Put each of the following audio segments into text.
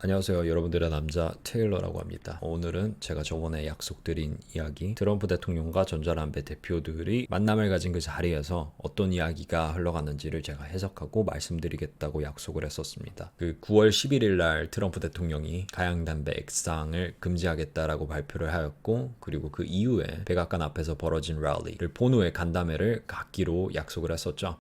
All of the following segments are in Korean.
안녕하세요. 여러분들의 남자 테일러라고 합니다. 오늘은 제가 저번에 약속드린 이야기, 트럼프 대통령과 전자담배 대표들이 만남을 가진 그 자리에서 어떤 이야기가 흘러갔는지를 제가 해석하고 말씀드리겠다고 약속을 했었습니다. 그 9월 11일 날 트럼프 대통령이 가양담배 액상을 금지하겠다라고 발표를 하였고, 그리고 그 이후에 백악관 앞에서 벌어진 랠리를 본 후에 간담회를 갖기로 약속을 했었죠.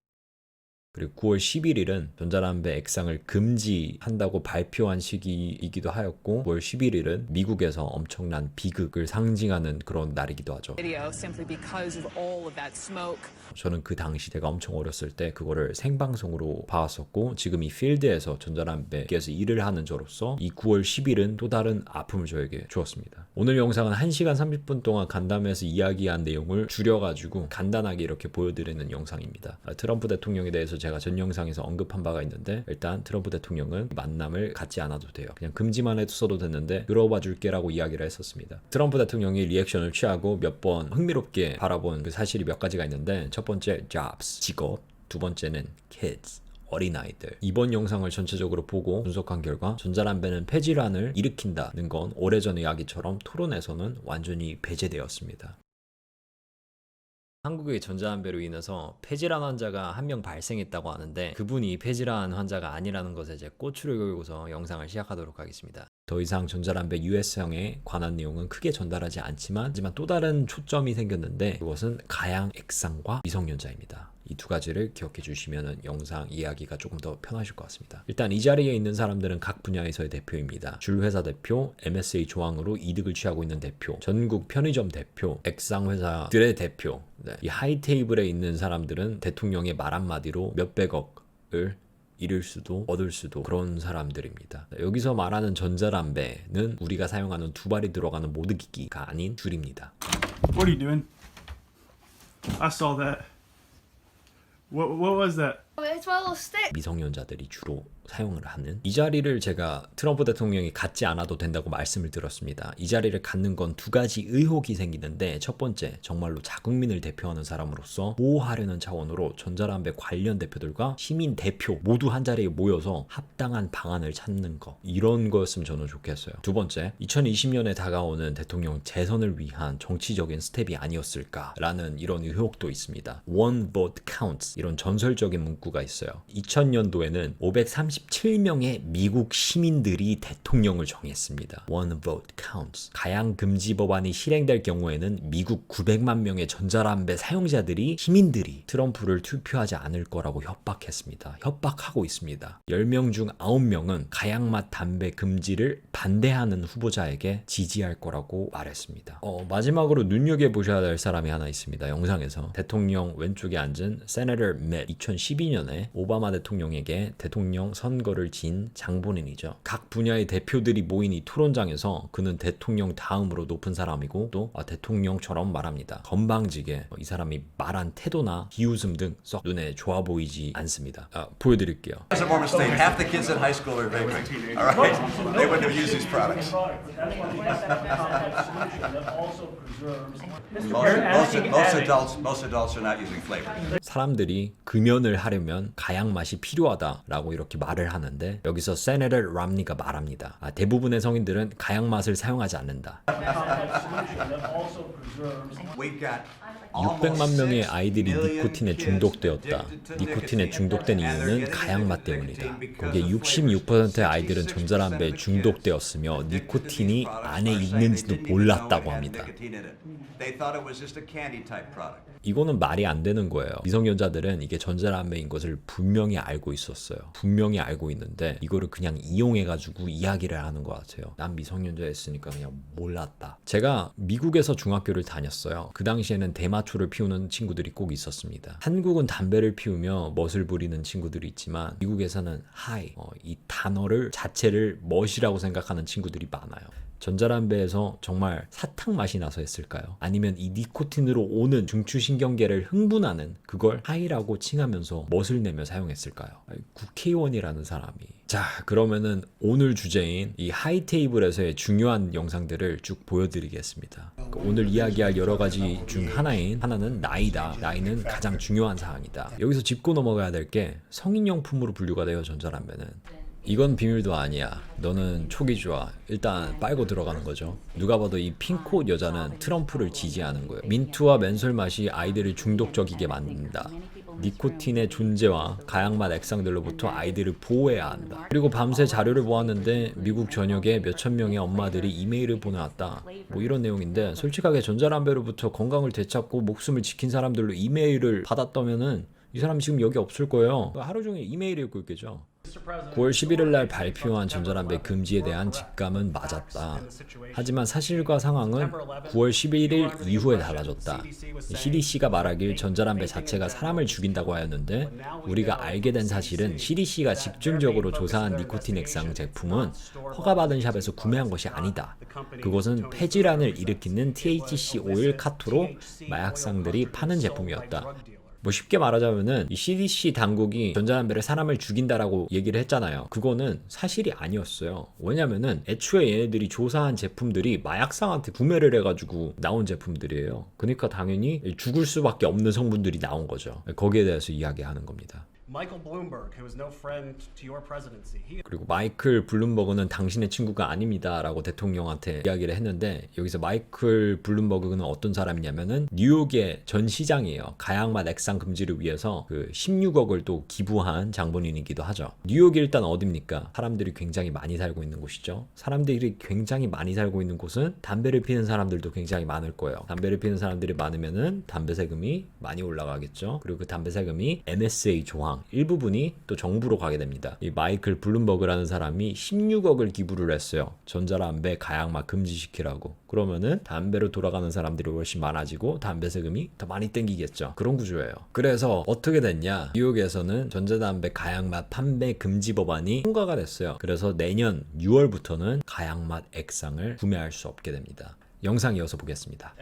그리고 9월 11일은 전자담배 액상을 금지한다고 발표한 시기이기도 하였고, 9월 11일은 미국에서 엄청난 비극을 상징하는 그런 날이기도 하죠. 저는 그 당시 제가 엄청 어렸을 때 그거를 생방송으로 봐왔었고, 지금 이 필드에서 전자담배에서 일을 하는 저로서 이 9월 10일은 또 다른 아픔을 저에게 주었습니다. 오늘 영상은 1시간 30분 동안 간담회에서 이야기한 내용을 줄여가지고 간단하게 이렇게 보여드리는 영상입니다. 트럼프 대통령에 대해서 제가 전 영상에서 언급한 바가 있는데, 일단 트럼프 대통령은 만남을 갖지 않아도 돼요. 그냥 금지만 해도 됐는데 들어봐 줄게라고 이야기를 했었습니다. 트럼프 대통령이 리액션을 취하고 몇 번 흥미롭게 바라본 그 사실이 몇 가지가 있는데, 첫 번째 jobs, 직업, 두 번째는 kids, 어린아이들. 이번 영상을 전체적으로 보고 분석한 결과 전자담배는 폐질환을 일으킨다는 건 오래전의 이야기처럼 토론에서는 완전히 배제되었습니다. 한국의 전자담배로 인해서 폐질환 환자가 한 명 발생했다고 하는데, 그분이 폐질환 환자가 아니라는 것에 제 꼬추를 걸고서 영상을 시작하도록 하겠습니다. 더 이상 전자담배 US형에 관한 내용은 크게 전달하지 않지만 또 다른 초점이 생겼는데, 그것은 가양 액상과 미성년자입니다. 이 두 가지를 기억해 주시면 영상 이야기가 조금 더 편하실 것 같습니다. 일단 이 자리에 있는 사람들은 각 분야에서의 대표입니다. 줄회사 대표, MSA 조항으로 이득을 취하고 있는 대표, 전국 편의점 대표, 액상 회사들의 대표. 이 하이 테이블에 있는 사람들은 대통령의 말 한마디로 몇백억을 잃을 수도 얻을 수도 그런 사람들입니다. 여기서 말하는 전자담배는 우리가 사용하는 두 발이 들어가는 모드기기가 아닌 줄입니다. What are you doing? I saw that. What was that? It's my little stick. 미성년자들이 주로 사용을 하는 이 자리를 제가 트럼프 대통령이 갖지 않아도 된다고 말씀을 드렸습니다. 이 자리를 갖는 건 두 가지 의혹이 생기는데, 첫 번째, 정말로 자국민을 대표하는 사람으로서 보호하려는 차원으로 전자담배 관련 대표들과 시민 대표 모두 한 자리에 모여서 합당한 방안을 찾는 거, 이런 거였으면 저는 좋겠어요. 두 번째, 2020년에 다가오는 대통령 재선을 위한 정치적인 스텝이 아니었을까라는 이런 의혹도 있습니다. One vote counts, 이런 전설적인 문구가 있어요. 2000년도에는 537명의 미국 시민들이 대통령을 정했습니다. One vote counts. 가양 금지 법안이 실행될 경우에는 미국 900만 명의 전자담배 사용자들이, 시민들이 트럼프를 투표하지 않을 거라고 협박했습니다. 협박하고 있습니다. 10명 중 9명은 가양맛 담배 금지를 반대하는 후보자에게 지지할 거라고 말했습니다. 마지막으로 눈여겨보셔야 될 사람이 하나 있습니다. 영상에서 대통령 왼쪽에 앉은 세네터 맷, 2012년에 오바마 대통령에게 대통령 선거를 진 장본인이죠. 각 분야의 대표들이 모인 이 토론장에서 그는 대통령 다음으로 높은 사람이고, 또 대통령처럼 말합니다. 건방지게 이 사람이 말한 태도나 비웃음 등 썩 눈에 좋아 보이지 않습니다. 보여드릴게요. As a Mormon state, half the kids in high school are vaping. All right, they wouldn't have used these products. Most adults are not using flavors. 사람들이 금연을 하려면 가양 맛이 필요하다라고 이렇게 말을 하는데, 여기서 세네터 람니가 말합니다. 대부분의 성인들은 가양 맛을 사용하지 않는다. 600만 명의 아이들이 니코틴에 중독되었다. 니코틴에 중독된 이유는 가양 맛 때문이다. 거기에 66%의 아이들은 전자담배에 중독되었으며 니코틴이 안에 있는지도 몰랐다고 합니다. 이거는 말이 안 되는 거예요. 미성년자들은 이게 전자담배인 것을 분명히 알고 있었어요. 분명히 알고 있는데 이거를 그냥 이용해가지고 이야기를 하는 것 같아요. 난 미성년자였으니까 그냥 몰랐다. 제가 미국에서 중학교를 다녔어요. 그 당시에는 대마초를 피우는 친구들이 꼭 있었습니다. 한국은 담배를 피우며 멋을 부리는 친구들이 있지만, 미국에서는 하이, 이 단어를 자체를 멋이라고 생각하는 친구들이 많아요. 전자담배에서 정말 사탕 맛이 나서 했을까요? 아니면 이 니코틴으로 오는 중추신경계를 흥분하는 그걸 하이라고 칭하면서 멋을 내며 사용했을까요? 국회의원이라는 사람이. 자, 그러면은 오늘 주제인 이 하이 테이블에서의 중요한 영상들을 쭉 보여드리겠습니다. 오늘 이야기할 여러 가지 중 하나는 나이다. 나이는 가장 중요한 사항이다. 여기서 짚고 넘어가야 될 게 성인용품으로 분류가 돼요, 전자담배는. 이건 비밀도 아니야. 너는 촉이 좋아. 일단 빨고 들어가는 거죠. 누가 봐도 이 핑크옷 여자는 트럼프를 지지하는 거예요. 민트와 맨솔 맛이 아이들을 중독적이게 만든다. 니코틴의 존재와 가양맛 액상들로부터 아이들을 보호해야 한다. 그리고 밤새 자료를 보았는데 미국 전역에 몇천 명의 엄마들이 이메일을 보내왔다. 뭐 이런 내용인데 솔직하게 전자담배로부터 건강을 되찾고 목숨을 지킨 사람들로 이메일을 받았다면은 이 사람이 지금 여기 없을 거예요. 하루 종일 이메일 읽고 있겠죠. 9월 11일 날 발표한 전자담배 금지에 대한 직감은 맞았다. 하지만 사실과 상황은 9월 11일 이후에 달라졌다. CDC가 말하길 전자담배 자체가 사람을 죽인다고 하였는데 우리가 알게 된 사실은 CDC가 집중적으로 조사한 니코틴 액상 제품은 허가받은 샵에서 구매한 것이 아니다. 그것은 폐질환을 일으키는 THC 오일 카토로 마약상들이 파는 제품이었다. 뭐 쉽게 말하자면은 이 CDC 당국이 전자담배를 사람을 죽인다라고 얘기를 했잖아요. 그거는 사실이 아니었어요. 왜냐면은 애초에 얘네들이 조사한 제품들이 마약상한테 구매를 해가지고 나온 제품들이에요. 그러니까 당연히 죽을 수밖에 없는 성분들이 나온 거죠. 거기에 대해서 이야기하는 겁니다. Michael Bloomberg, who is no friend to your presidency, he 그리고 마이클 블룸버그는 당신의 친구가 아닙니다 라고 대통령한테 이야기를 했는데 여기서 마이클 블룸버그는 어떤 사람이냐면은 뉴욕의 전 시장이에요. 가양맛 액상 금지를 위해서 그 16억을 또 기부한 장본인이기도 하죠. 뉴욕이 일단 어딥니까? 사람들이 굉장히 많이 살고 있는 곳이죠. 사람들이 굉장히 많이 살고 있는 곳은 담배를 피는 사람들도 굉장히 많을 거예요. 담배를 피는 사람들이 많으면은 담배 세금이 많이 올라가겠죠. 그리고 그 담배 세금이 MSA 조항 일부분이 또 정부로 가게 됩니다. 이 마이클 블룸버그라는 사람이 16억을 기부를 했어요. 전자담배 가양맛 금지시키라고. 그러면은 담배로 돌아가는 사람들이 훨씬 많아지고 담배 세금이 더 많이 땡기겠죠. 그런 구조예요. 그래서 어떻게 됐냐? 뉴욕에서는 전자담배 가양맛 판매 금지 법안이 통과가 됐어요. 그래서 내년 6월부터는 가양맛 액상을 구매할 수 없게 됩니다. 영상 이어서 보겠습니다.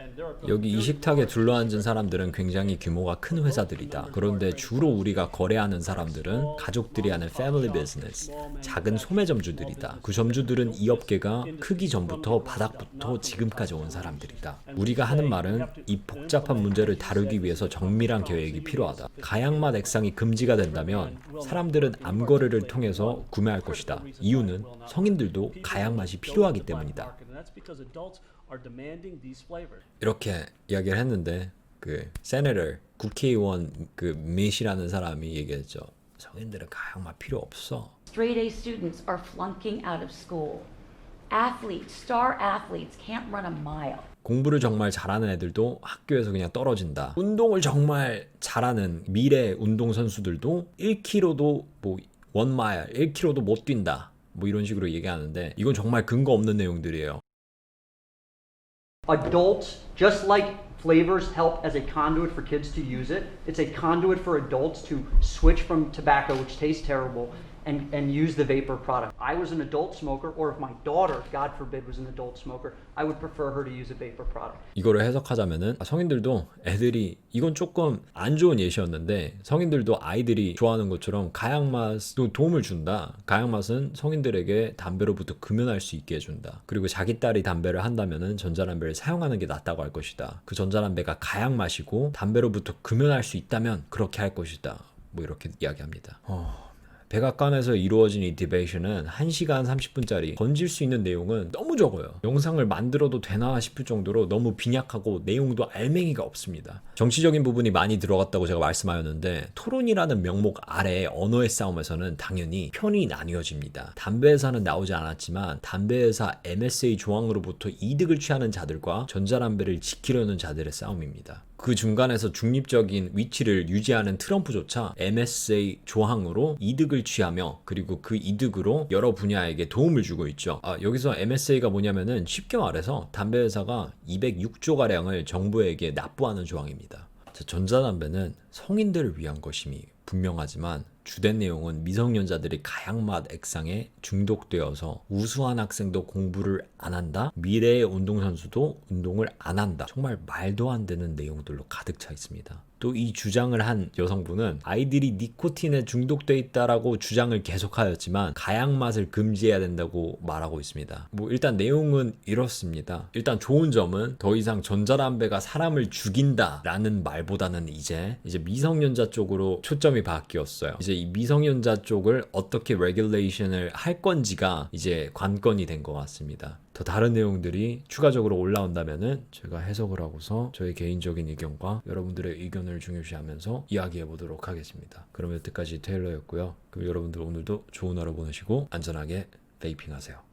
여기 이 식탁에 둘러앉은 사람들은 굉장히 규모가 큰 회사들이다. 그런데 주로 우리가 거래하는 사람들은 가족들이 하는 패밀리 비즈니스, 작은 소매점주들이다. 그 점주들은 이 업계가 크기 전부터 바닥부터 지금까지 온 사람들이다. 우리가 하는 말은 이 복잡한 문제를 다루기 위해서 정밀한 계획이 필요하다. 가양맛 액상이 금지가 된다면 사람들은 암거래를 통해서 구매할 것이다. 이유는 성인들도 가양맛이 필요하기 때문이다. 이렇게 이야기를 했는데 그 세네터 국회의원 그 미시라는 사람이 얘기했죠. 성인들은 가양맛 필요 없어. Straight A students are flunking out of school. Athletes, star athletes can't run a mile. 공부를 정말 잘하는 애들도 학교에서 그냥 떨어진다. 운동을 정말 잘하는 미래 운동 선수들도 1km도 뭐 1마일, 1km도 못 뛴다. 뭐 이런 식으로 얘기하는데 이건 정말 근거 없는 내용들이에요. Adults, just like flavors help as a conduit for kids to use it, it's a conduit for adults to switch from tobacco, which tastes terrible, and use the vapor product. I was an adult smoker, or if my daughter, God forbid, was an adult smoker, I would prefer her to use a vapor product. 이거를 해석하자면은 성인들도 애들이 이건 조금 안 좋은 예시였는데 성인들도 아이들이 좋아하는 것처럼 가양맛도 도움을 준다. 가양맛은 성인들에게 담배로부터 금연할 수 있게 해준다. 그리고 자기 딸이 담배를 한다면은 전자담배를 사용하는 게 낫다고 할 것이다. 그 전자담배가 가양맛이고 담배로부터 금연할 수 있다면 그렇게 할 것이다. 뭐 이렇게 이야기합니다. 백악관에서 이루어진 이 디베이션은 1시간 30분짜리 던질 수 있는 내용은 너무 적어요. 영상을 만들어도 되나 싶을 정도로 너무 빈약하고 내용도 알맹이가 없습니다. 정치적인 부분이 많이 들어갔다고 제가 말씀하였는데 토론이라는 명목 아래 언어의 싸움에서는 당연히 편이 나뉘어집니다. 담배 회사는 나오지 않았지만 담배 회사 MSA 조항으로부터 이득을 취하는 자들과 전자담배를 지키려는 자들의 싸움입니다. 그 중간에서 중립적인 위치를 유지하는 트럼프조차 MSA 조항으로 이득을 취하며 그리고 그 이득으로 여러 분야에게 도움을 주고 있죠. 여기서 MSA가 뭐냐면은 쉽게 말해서 담배 회사가 206조가량을 정부에게 납부하는 조항입니다. 전자담배는 성인들을 위한 것임이 분명하지만 주된 내용은 미성년자들이 가양맛 액상에 중독되어서 우수한 학생도 공부를 안 한다. 미래의 운동선수도 운동을 안 한다. 정말 말도 안 되는 내용들로 가득 차 있습니다. 또 이 주장을 한 여성분은 아이들이 니코틴에 중독돼 있다라고 주장을 계속하였지만 가약 맛을 금지해야 된다고 말하고 있습니다. 뭐 일단 내용은 이렇습니다. 일단 좋은 점은 더 이상 전자담배가 사람을 죽인다라는 말보다는 이제 미성년자 쪽으로 초점이 바뀌었어요. 이제 이 미성년자 쪽을 어떻게 레귤레이션을 할 건지가 이제 관건이 된 것 같습니다. 더 다른 내용들이 추가적으로 올라온다면은 제가 해석을 하고서 저의 개인적인 의견과 여러분들의 의견을 중요시하면서 이야기해 보도록 하겠습니다. 그럼 여태까지 테일러였고요. 그럼 여러분들 오늘도 좋은 하루 보내시고 안전하게 베이핑 하세요.